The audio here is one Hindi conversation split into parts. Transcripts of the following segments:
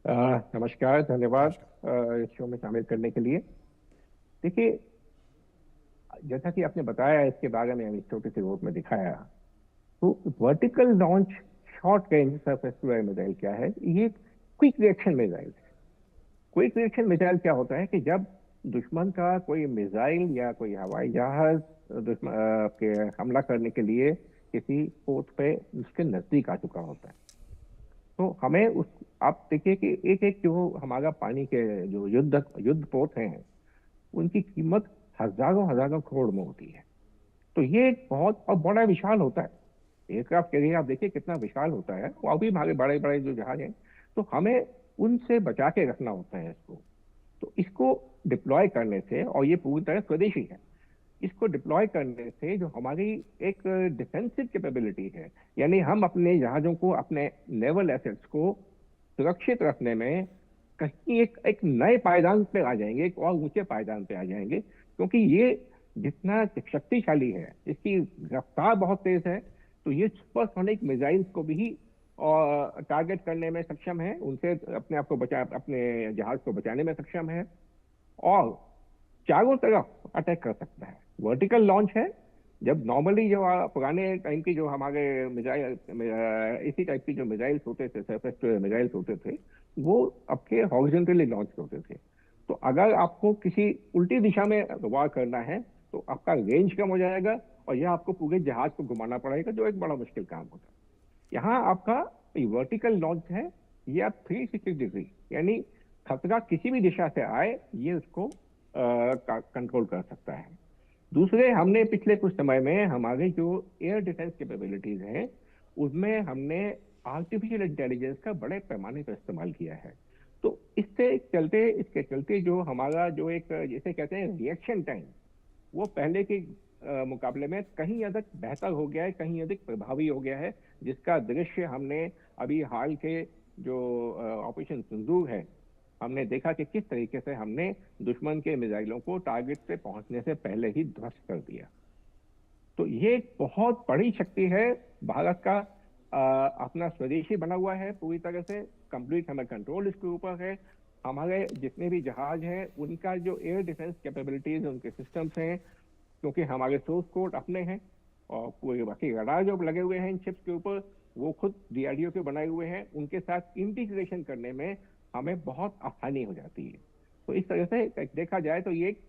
नमस्कार, धन्यवाद नमस्कार। इस शो में शामिल करने के लिए। देखिए, जैसा कि आपने बताया, इसके बारे में हम छोटे से रूप में दिखाया, तो vertical launch short range surface to air missile क्या है? ये क्विक रिएक्शन मिसाइल है। क्विक रिएक्शन मिसाइल क्या होता है कि जब दुश्मन का कोई मिसाइल या कोई हवाई जहाज दुश्मन के हमला करने के लिए किसी पोत पे उसके नजदीक आ चुका होता है, तो हमें उस आप देखिए कि एक एक जो हमारा पानी के जो युद्ध युद्ध पोत हैं, उनकी कीमत हजारों हजारों करोड़ में होती है। तो ये एक बहुत और बड़ा विशाल होता है। एयरक्राफ्ट कैरियर आप देखिए कितना विशाल होता है, वो अभी हमारे बड़े बड़े जो जहाज हैं, तो हमें उनसे बचा के रखना होता है इसको। तो इसको डिप्लॉय करने से, और ये पूरी तरह स्वदेशी है, इसको डिप्लॉय करने से जो हमारी एक डिफेंसिव कैपेबिलिटी है, यानी हम अपने जहाजों को, अपने नेवल एसेट्स को सुरक्षित रखने में कहीं एक एक नए पायदान पे आ जाएंगे, एक और ऊंचे पायदान पे आ जाएंगे। क्योंकि ये जितना शक्तिशाली है, इसकी रफ्तार बहुत तेज है, तो ये सुपरसोनिक मिसाइल्स को भी और टारगेट करने में सक्षम है, उनसे अपने आप को बचा, अपने जहाज को बचाने में सक्षम है, और चारों तरफ अटैक कर सकता है। वर्टिकल लॉन्च है। जब नॉर्मली जो पुराने टाइम की जो हमारे मिसाइल, इसी टाइप की जो मिसाइल्स होते थे, सरफेस टू मिसाइल्स होते थे, वो आपके हॉरिजॉन्टली लॉन्च होते थे। तो अगर आपको किसी उल्टी दिशा में वार करना है, तो आपका रेंज कम हो जाएगा, और यह आपको पूरे जहाज को घुमाना पड़ेगा, जो एक बड़ा मुश्किल काम होता है। यहाँ आपका वर्टिकल लॉन्च है, ये आप 360 डिग्री, यानी खतरा किसी भी दिशा से आए, ये उसको कंट्रोल कर सकता है। दूसरे, हमने पिछले कुछ समय में हमारे जो एयर डिफेंस कैपेबिलिटीज हैं, उसमें हमने आर्टिफिशियल इंटेलिजेंस का बड़े पैमाने पर इस्तेमाल किया है। तो इसके चलते जो हमारा जो एक जिसे कहते हैं रिएक्शन टाइम, वो पहले के मुकाबले में कहीं अधिक बेहतर हो गया है, कहीं अधिक प्रभावी हो गया है, जिसका दृश्य हमने अभी हाल के जो ऑपरेशन सिंदूर है, हमने देखा कि किस तरीके से हमने दुश्मन के मिसाइलों को टारगेट पे पहुंचने से पहले ही ध्वस्त कर दिया। तो ये एक बहुत बड़ी शक्ति है। भारत का अपना स्वदेशी बना हुआ है, पूरी तरह से कंप्लीट हमें कंट्रोल इसके ऊपर है। हमारे जितने भी जहाज हैं, उनका जो एयर डिफेंस कैपेबिलिटीज, उनके सिस्टम्स हैं, क्योंकि हमारे सोर्स कोड अपने हैं, और पूरे बाकी रडार जो लगे हुए हैं इन शिप्स के ऊपर, वो खुद डीआरडीओ के बनाए हुए हैं, उनके साथ इंटीग्रेशन करने में हमें बहुत आसानी हो जाती है। तो इस तरह से देखा जाए तो ये एक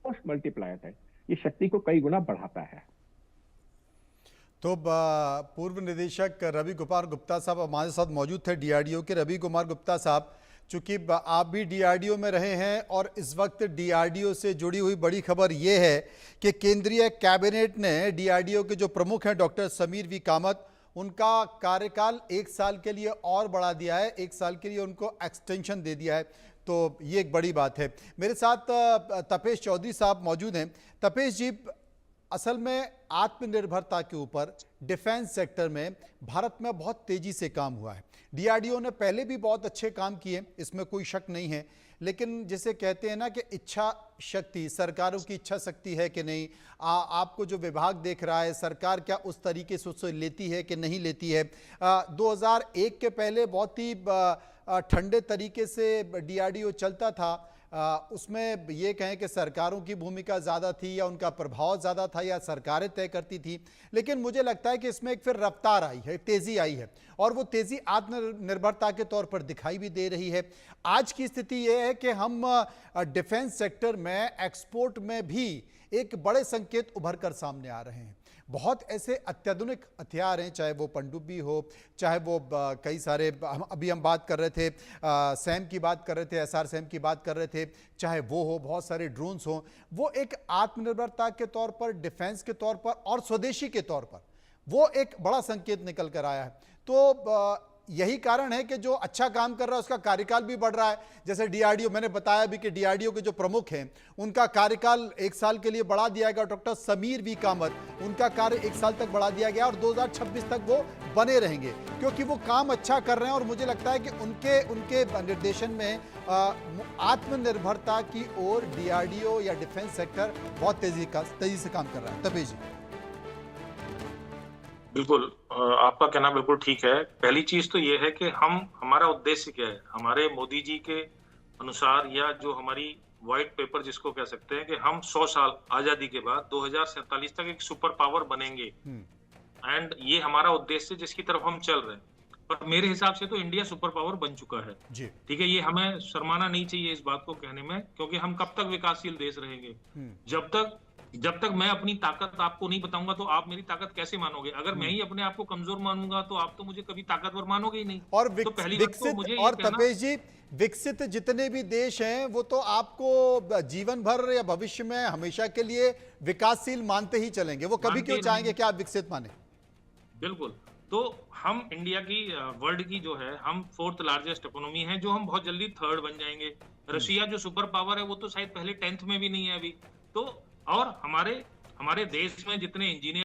फोर्स मल्टीप्लायर है, ये शक्ति को कई गुना बढ़ाता है। तो पूर्व निदेशक रवि कुमार गुप्ता साहब हमारे साथ मौजूद थे, डीआरडीओ के। रवि कुमार गुप्ता साहब, चूंकि आप भी डीआरडीओ में रहे हैं और इस वक्त डीआरडीओ से जुड़ी हुई बड़ी खबर यह है कि केंद्रीय कैबिनेट ने डीआरडीओ के जो प्रमुख हैं डॉक्टर समीर वी कामत, उनका कार्यकाल 1 साल के लिए और बढ़ा दिया है, 1 साल के लिए उनको एक्सटेंशन दे दिया है। तो ये एक बड़ी बात है। मेरे साथ तपेश चौधरी साहब मौजूद हैं। तपेश जी, असल में आत्मनिर्भरता के ऊपर डिफेंस सेक्टर में भारत में बहुत तेजी से काम हुआ है। डीआरडीओ ने पहले भी बहुत अच्छे काम किए, इसमें कोई शक नहीं है, लेकिन जिसे कहते हैं ना कि इच्छा शक्ति, सरकारों की इच्छा शक्ति है कि नहीं, आपको जो विभाग देख रहा है, सरकार क्या उस तरीके से उससे लेती है कि नहीं लेती है। 2001 के पहले बहुत ही ठंडे तरीके से डीआरडीओ चलता था। उसमें ये कहें कि सरकारों की भूमिका ज़्यादा थी या उनका प्रभाव ज़्यादा था या सरकारें तय करती थी, लेकिन मुझे लगता है कि इसमें एक फिर रफ्तार आई है, तेज़ी आई है, और वो तेज़ी आत्मनिर्भरता के तौर पर दिखाई भी दे रही है। आज की स्थिति ये है कि हम डिफेंस सेक्टर में, एक्सपोर्ट में भी एक बड़े संकेत उभर कर सामने आ रहे हैं। बहुत ऐसे अत्याधुनिक हथियार हैं, चाहे वो पनडुब्बी हो, चाहे वो कई सारे, अभी हम बात कर रहे थे सैम की बात कर रहे थे, एसआर सैम की बात कर रहे थे, चाहे वो हो, बहुत सारे ड्रोन्स हों, वो एक आत्मनिर्भरता के तौर पर, डिफेंस के तौर पर और स्वदेशी के तौर पर वो एक बड़ा संकेत निकल कर आया है। तो यही कारण है कि जो अच्छा काम कर रहा है उसका कार्यकाल भी बढ़ रहा है। जैसे डीआरडीओ, मैंने बताया भी कि डीआरडीओ के जो प्रमुख हैं उनका कार्यकाल 1 साल के लिए बढ़ा दिया गया। डॉक्टर समीर वी कामत, उनका कार्य 1 साल तक बढ़ा दिया गया और 2026 तक वो बने रहेंगे, क्योंकि वो काम अच्छा कर रहे हैं। और मुझे लगता है कि उनके निर्देशन में आत्मनिर्भरता की ओर डीआरडीओ या डिफेंस सेक्टर बहुत तेजी से काम कर रहा है। तपेश जी। बिल्कुल, आपका कहना बिल्कुल ठीक है। पहली चीज तो ये है कि हमारा उद्देश्य क्या है? हमारे मोदी जी के अनुसार, या जो हमारी व्हाइट पेपर जिसको कह सकते हैं, कि हम 100 साल आजादी के बाद 2047 तक एक सुपर पावर बनेंगे। एंड ये हमारा उद्देश्य है जिसकी तरफ हम चल रहे हैं। पर मेरे हिसाब से तो इंडिया सुपर पावर बन चुका है। जी। ठीक है, ये हमें शर्माना नहीं चाहिए इस बात को कहने में, क्योंकि हम कब तक विकासशील देश रहेंगे? जब तक मैं अपनी ताकत आपको नहीं बताऊंगा तो आप मेरी ताकत कैसे मानोगे? अगर मैं ही अपने आप को कमजोर मानूंगा तो आप तो मुझे कभी ताकतवर मानोगे ही नहीं। और तो पहली बात तो विकसित मुझे ये और कहना, तपेश जी, विकसित जितने भी देश हैं वो तो आपको जीवन भर या भविष्य में हमेशा के लिए विकासशील मानते ही चलेंगे। वो कभी मानते क्यों ही चाहेंगे रहेंगे। कि आप विकसित माने? बिल्कुल। तो हम इंडिया की, वर्ल्ड की जो है, हम 4th लार्जेस्ट इकोनॉमी है, जो हम बहुत जल्दी 3rd बन जाएंगे। रशिया जो सुपर पावर है वो तो शायद पहले 10th में भी नहीं है अभी। तो और हमारे हमारे देश में जितने इंजीनियर